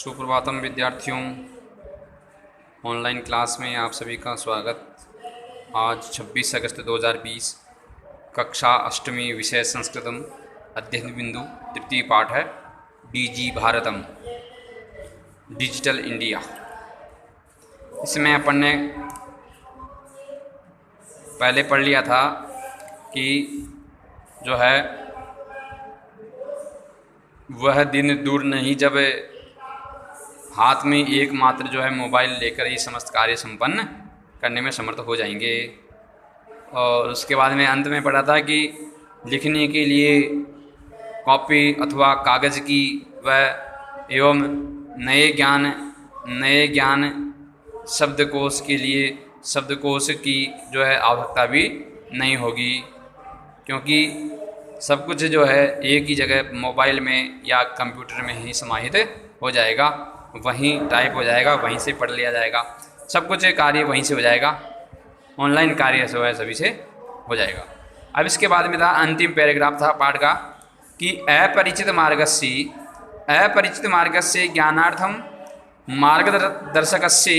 सुप्रभातम विद्यार्थियों। Online class में आप सभी का स्वागत। आज 26 अगस्त 2020, कक्षा अष्टमी, विषय संस्कृतम, अध्ययन बिंदु, तृतीय पाठ है डीजी भारतम, डिजिटल इंडिया। इसमें अपन ने पहले पढ़ लिया था कि जो है वह दिन दूर नहीं जब हाथ में एकमात्र जो है मोबाइल लेकर ही समस्त कार्य संपन्न करने में समर्थ हो जाएंगे। और उसके बाद में अंत में पढ़ा था कि लिखने के लिए कॉपी अथवा कागज़ की वह एवं नए ज्ञान शब्दकोश के लिए शब्दकोश की जो है आवश्यकता भी नहीं होगी, क्योंकि सब कुछ जो है एक ही जगह मोबाइल में या कंप्यूटर में ही समाहित हो जाएगा, वहीं टाइप हो जाएगा, वहीं से पढ़ लिया जाएगा, सब कुछ कार्य वहीं से हो जाएगा, ऑनलाइन कार्य जो है सभी से हो जाएगा। अब इसके बाद में था अंतिम पैराग्राफ था पाठ का कि अपरिचित मार्गस्य ज्ञानार्थम मार्गदर्शकस्य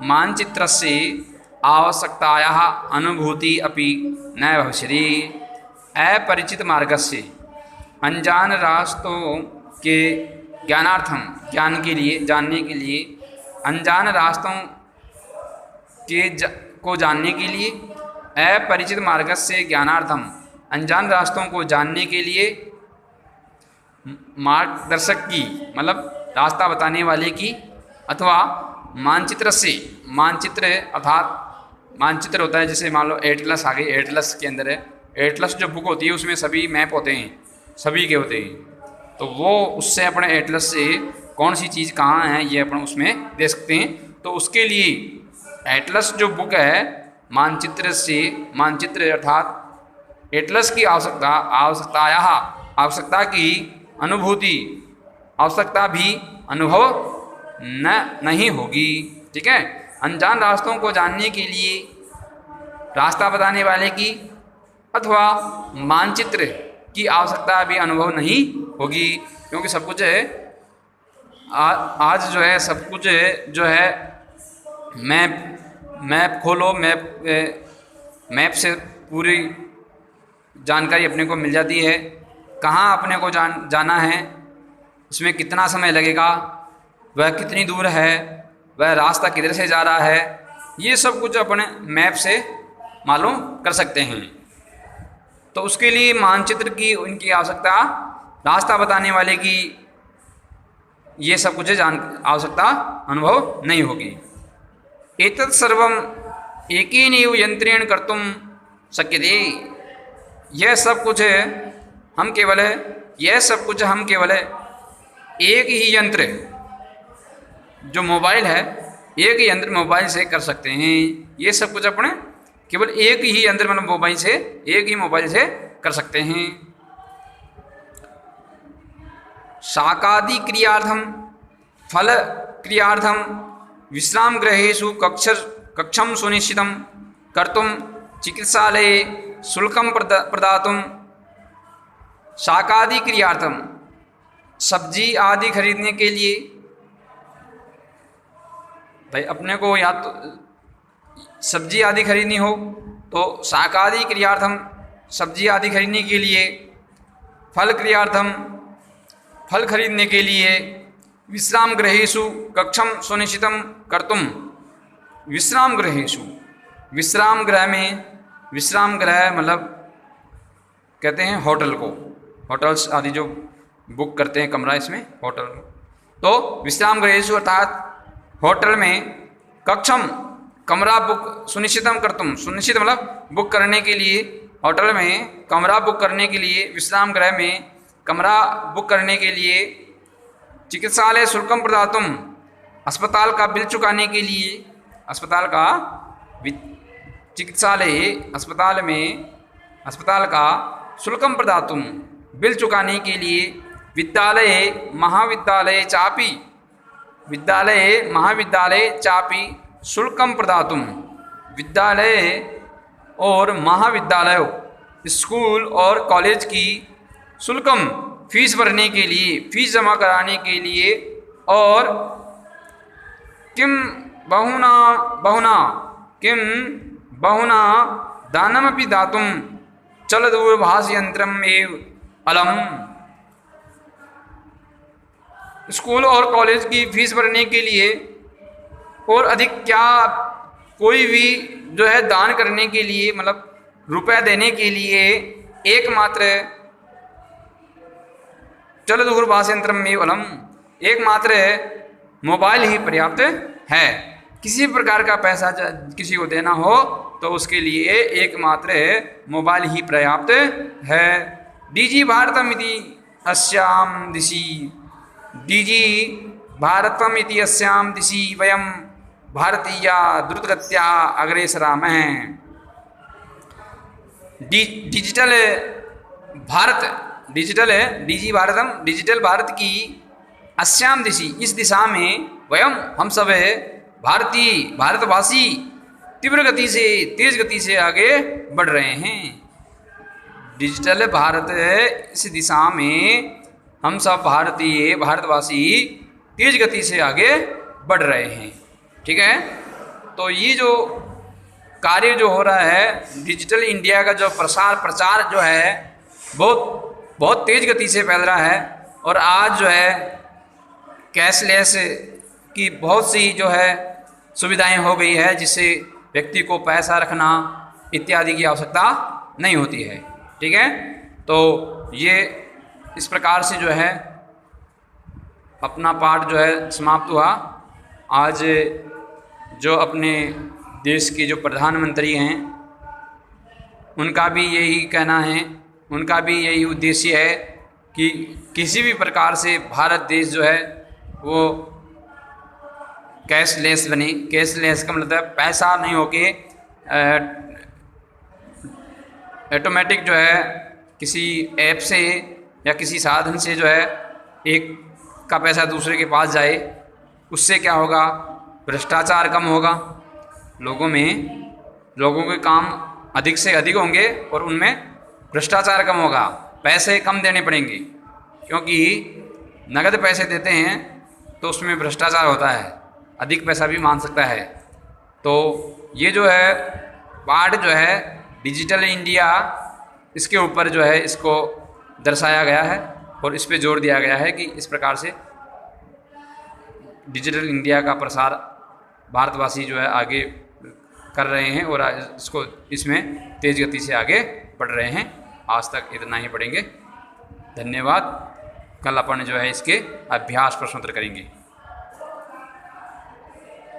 मानचित्रस्य आवश्यकतायाः अनुभूति अपि न भविष्यति। अपरिचित मार्गस्य, अनजान रास्तों के ज्ञानार्थम, ज्ञान के लिए, जानने के लिए, अनजान रास्तों को जानने के लिए, अपरिचित मार्गस्य ज्ञानार्थम, अनजान रास्तों को जानने के लिए, मार्गदर्शक की मतलब रास्ता बताने वाले की, अथवा मानचित्र से, मानचित्र अर्थात मानचित्र होता है, जैसे मान लो एटलस आ गई, एटलस के अंदर है, एटलस जो बुक होती है उसमें सभी मैप होते हैं, सभी के होते हैं, तो वो उससे अपने एटलस से कौन सी चीज़ कहाँ है ये अपन उसमें देख सकते हैं। तो उसके लिए एटलस जो बुक है, मानचित्र से, मानचित्र अर्थात एटलस की आवश्यकता की अनुभूति, आवश्यकता भी अनुभव नहीं होगी। ठीक है, अनजान रास्तों को जानने के लिए रास्ता बताने वाले की अथवा मानचित्र की आवश्यकता भी अनुभव नहीं होगी, क्योंकि सब कुछ है आज जो है, सब कुछ जो है मैप खोलो, मैप से पूरी जानकारी अपने को मिल जाती है, कहाँ अपने को जाना है, उसमें कितना समय लगेगा, वह कितनी दूर है, वह रास्ता किधर से जा रहा है, ये सब कुछ अपने मैप से मालूम कर सकते हैं। तो उसके लिए मानचित्र की उनकी आवश्यकता, रास्ता बताने वाले की ये सब कुछ आवश्यकता अनुभव नहीं होगी। एतत् सर्वम एकेनैव यंत्रेण कर्तुम शक्यते। यह सब कुछ हम केवल एक ही यंत्र, जो मोबाइल है, एक ही यंत्र मोबाइल से कर सकते हैं। ये सब कुछ अपने केवल एक ही यंत्र मतलब मोबाइल से, एक ही मोबाइल से कर सकते हैं। शाकादि क्रियार्थम, फल क्रियार्थम, विश्राम गृहेषु कक्षम सुनिश्चितं कर्तुम चिकित्सालये शुल्कं प्रदातुम। शाकादि क्रियार्थम, सब्जी आदि खरीदने के लिए, भाई अपने को या तो सब्जी आदि खरीदनी हो तो शाकादि क्रियार्थम, सब्जी आदि खरीदने के लिए, फल क्रियार्थम, फल खरीदने के लिए, विश्राम गृहेषु कक्षम सुनिश्चितं कर्तुम। विश्राम गृहेषु, विश्राम गृह में, विश्राम गृह मतलब कहते हैं होटल को, होटल्स आदि जो बुक करते हैं कमरा, इसमें होटल। तो विश्राम गृहेषु अर्थात होटल में, कक्षम कमरा बुक, सुनिश्चितम कर्तुम, सुनिश्चित मतलब बुक करने के लिए, होटल में कमरा बुक करने के लिए, विश्राम गृह में कमरा बुक करने के लिए, चिकित्सालय शुल्कम प्रदातुम, अस्पताल का बिल चुकाने के लिए, अस्पताल का चिकित्सालय, अस्पताल में अस्पताल का शुल्कम प्रदातुम, बिल चुकाने के लिए, विद्यालय महाविद्यालय चापी, विद्यालय महाविद्यालय चापी शुल्कम प्रदातुम। विद्यालय और महाविद्यालयों, स्कूल और कॉलेज की शुल्कम, फीस भरने के लिए, फीस जमा कराने के लिए और किम बहुना बहुना किम बहुना दानमपि दातुम चलदूरभाष यंत्रम एव अलम। स्कूल और कॉलेज की फीस भरने के लिए और अधिक क्या कोई भी जो है दान करने के लिए, मतलब रुपया देने के लिए एकमात्र चलदूरभाष यंत्रम एव अलम, एकमात्र मोबाइल ही पर्याप्त है। किसी प्रकार का पैसा किसी को देना हो तो उसके लिए एकमात्र मोबाइल ही पर्याप्त है। डीजी भारतमिति अस्याम दिशि, डीजी भारतमिति अस्याम दिशि वयम भारतीया द्रुतगत्या अग्रेसरामः। डिजिटल भारत, डिजिटल डीजी भारतम, डिजिटल भारत की अस्याम दिशि, इस दिशा में वयम हम सब भारतीय भारतवासी तीव्र गति से, तेज गति से आगे बढ़ रहे हैं। डिजिटल भारत, इस दिशा में हम सब भारतीय भारतवासी तेज गति से आगे बढ़ रहे हैं। ठीक है, तो ये जो कार्य जो हो रहा है डिजिटल इंडिया का, जो प्रचार जो है बहुत तेज गति से फैल रहा है। और आज जो है कैशलेस की बहुत सी जो है सुविधाएं हो गई है, जिससे व्यक्ति को पैसा रखना इत्यादि की आवश्यकता नहीं होती है। ठीक है, तो ये इस प्रकार से जो है अपना पाठ जो है समाप्त हुआ। आज जो अपने देश के जो प्रधानमंत्री हैं उनका भी यही कहना है, उनका भी यही उद्देश्य है कि किसी भी प्रकार से भारत देश जो है वो कैशलेस बने। कैशलेस का मतलब पैसा नहीं होके ऑटोमेटिक जो है किसी ऐप से या किसी साधन से जो है एक का पैसा दूसरे के पास जाए। उससे क्या होगा, भ्रष्टाचार कम होगा, लोगों के काम अधिक से अधिक होंगे और उनमें भ्रष्टाचार कम होगा। पैसे कम देने पड़ेंगे, क्योंकि नगद पैसे देते हैं तो उसमें भ्रष्टाचार होता है, अधिक पैसा भी मांग सकता है। तो ये जो है पाठ जो है डिजिटल इंडिया, इसके ऊपर जो है इसको दर्शाया गया है और इस पे जोर दिया गया है कि इस प्रकार से डिजिटल इंडिया का प्रसार भारतवासी जो है आगे कर रहे हैं और इसको इसमें तेज गति से आगे बढ़ रहे हैं। आज तक इतना ही पढ़ेंगे। धन्यवाद। कल अपन जो है इसके अभ्यास प्रश्नोत्तर करेंगे।